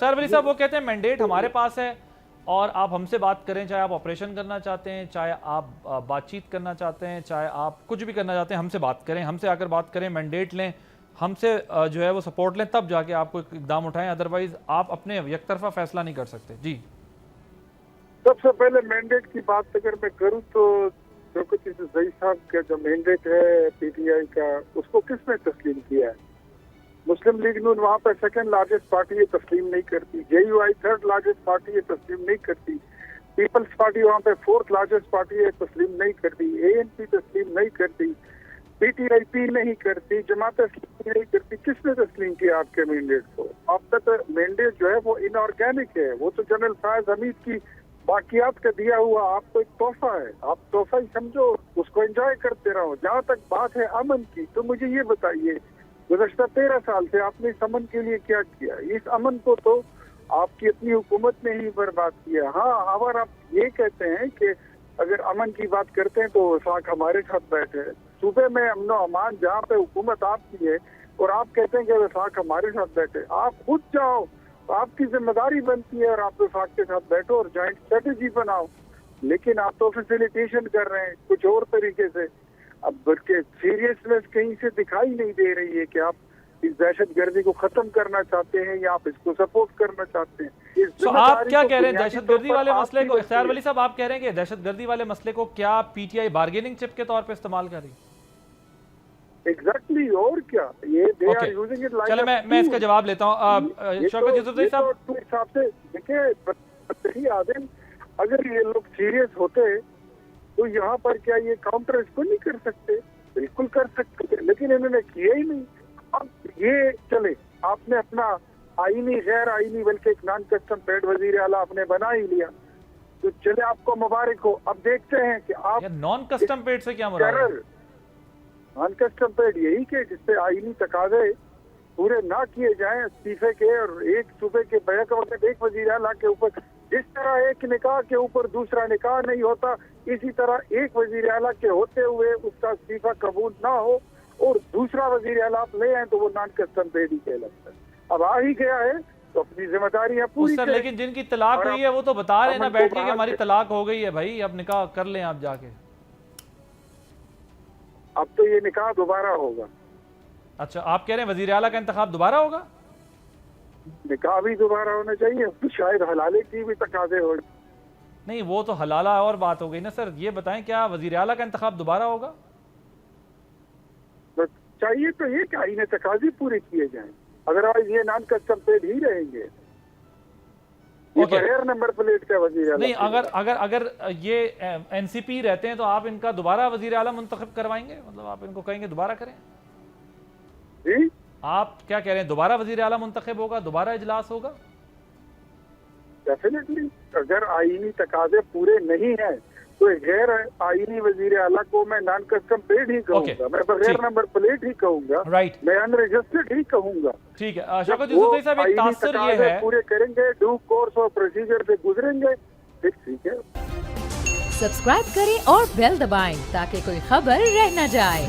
سر ولی صاحب وہ کہتے ہیں مینڈیٹ ہمارے پاس ہے اور آپ ہم سے بات کریں، چاہے آپ آپریشن کرنا چاہتے ہیں، چاہے آپ بات چیت کرنا چاہتے ہیں، چاہے آپ کچھ بھی کرنا چاہتے ہیں، ہم سے بات کریں، ہم سے آ کر بات کریں، مینڈیٹ لیں، ہم سے جو ہے وہ سپورٹ لیں، تب جا کے آپ کو اقدام اٹھائیں، ادروائز آپ اپنے یک طرفہ فیصلہ نہیں کر سکتے. جی سب سے پہلے مینڈیٹ کی بات اگر میں کروں تو شوکت عزیز صاحب کا جو مینڈیٹ ہے پی ٹی آئی کا، اس کو کس نے تسلیم کیا ہے؟ مسلم لیگ نون وہاں پہ سیکنڈ لارجسٹ پارٹی ہے، تسلیم نہیں کرتی. J U I third largest party ہے، تسلیم نہیں کرتی. پیپلز پارٹی وہاں پہ فورتھ لارجسٹ پارٹی ہے، تسلیم نہیں کرتی. اے این پی تسلیم نہیں کرتی. پی ٹی آئی پی نہیں کرتی. جماعت اسلامی نہیں کرتی. کس نے تسلیم کیا آپ کے مینڈیٹ کو؟ آپ کا تو مینڈیٹ جو ہے وہ ان آرگینک ہے، وہ تو جنرل فیاض حمید کی باقیات کا دیا ہوا آپ کو ایک تحفہ ہے. آپ تحفہ ہی سمجھو، اس کو انجوائے کرتے رہو. جہاں تک بات ہے امن کی، تو مجھے یہ بتائیے گزشتہ 13 سال سے آپ نے اس امن کے لیے کیا کیا؟ اس امن کو تو آپ کی اپنی حکومت نے ہی برباد کیا. ہاں، اگر آپ یہ کہتے ہیں کہ اگر امن کی بات کرتے ہیں تو وفاق ہمارے ساتھ بیٹھے، صوبے میں امن و امان جہاں پہ حکومت آپ کی ہے اور آپ کہتے ہیں کہ وفاق ہمارے ساتھ بیٹھے، آپ خود جاؤ، آپ کی ذمہ داری بنتی ہے اور آپ وفاق کے ساتھ بیٹھو اور جوائنٹ اسٹریٹجی بناؤ. لیکن آپ تو فیسیلیٹیشن کر رہے ہیں کچھ اور طریقے سے. اب بلکہ سیریسنس کہیں سے دکھائی نہیں دے رہی ہے کہ آپ اس دہشت گردی کو ختم کرنا چاہتے ہیں یا آپ اس کو سپورٹ کرنا چاہتے ہیں. آپ کیا کہہ رہے ہیں دہشت گردی والے مسئلے کو؟ اختیار ولی صاحب آپ کہہ رہے ہیں کہ دہشت گردی والے مسئلے کو کیا پی ٹی آئی بارگیننگ چپ کے طور پہ استعمال کر رہی ہے؟ ایگزیکٹلی، اور کیا یہ چلے میں اس کا جواب لیتا ہوں. شوکت یوسف زئی صاحب حساب سے دیکھیں آدم، اگر یہ لوگ سیریس ہوتے تو یہاں پر کیا یہ کاؤنٹر اس کو نہیں کر سکتے؟ بالکل کر سکتے، لیکن انہوں نے کیا ہی نہیں. اب یہ چلے، آپ نے اپنا آئینی غیر آئینی بلکہ ایک نان کسٹم پیڈ وزیر اعلیٰ آپ نے بنا ہی لیا، تو چلے آپ کو مبارک ہو. اب دیکھتے ہیں کہ آپ نان کسٹم پیڈ سے کیا مراد ہے؟ نان کسٹم پیڈ یہی کہ جس سے آئینی تقاضے پورے نہ کیے جائیں استعفے کے، اور ایک صوبے کے بیک وقت ایک وزیر اعلیٰ کے اوپر جس طرح ایک نکاح کے اوپر دوسرا نکاح نہیں ہوتا، اسی طرح ایک وزیر اعلیٰ کے ہوتے ہوئے اس کا استعفیٰ قبول نہ ہو اور دوسرا وزیر اعلیٰ لے آئیں تو وہ نان کسٹم پیڈ ہی کہلاتا ہے. اب آ ہی گیا ہے تو اپنی ذمہ داریاں پوری کریں. لیکن جن کی طلاق ہوئی ہے وہ تو بتا رہے ہیں نا بیٹھ کے کہ ہماری طلاق ہو گئی ہے بھائی، اب نکاح کر لیں آپ جا کے. اب تو یہ نکاح دوبارہ ہوگا. اچھا، آپ کہہ رہے ہیں وزیر اعلیٰ کا انتخاب دوبارہ ہوگا؟ نکاح بھی دوبارہ ہونا چاہیے، شاید حلالے کی بھی تقاضے ہو. نہیں، وہ تو حلالہ اور بات ہو گئی نا سر. یہ بتائیں کیا وزیر اعلیٰ کا انتخاب دوبارہ ہوگا؟ چاہیے تو یہ کہ آئین تقاضے پورے کیے جائیں، ادروائز یہ نان کسٹم پیڈ ہی رہیں گے. بغیر نمبر پلیٹ کا وزیر اعلیٰ. نہیں، اگر یہ این سی پی رہتے ہیں تو آپ ان کا دوبارہ وزیر اعلیٰ منتخب کروائیں گے؟ مطلب آپ ان کو کہیں گے دوبارہ کریں؟ جی آپ کیا کہہ رہے ہیں، دوبارہ وزیر اعلیٰ منتخب ہوگا، دوبارہ اجلاس ہوگا؟ ڈیفینیٹلی. اگر آئینی تقاضے پورے نہیں ہیں تو غیر آئینی وزیر اعلیٰ کو میں نان کسٹم پیڈ ہی کہوں گا، میں بغیر نمبر پلیٹ ہی کہوں گا، میں ان رجسٹرڈ ہی کہوں گا. ٹھیک ہے. شوکت یوسف زئی صاحب، ایک تاثر یہ ہے پورے کریں گے، ڈیو کورس اور پروسیجر سے گزریں گے، پھر ٹھیک ہے. سبسکرائب کریں اور بیل دبائیں تاکہ کوئی خبر رہ نہ جائے.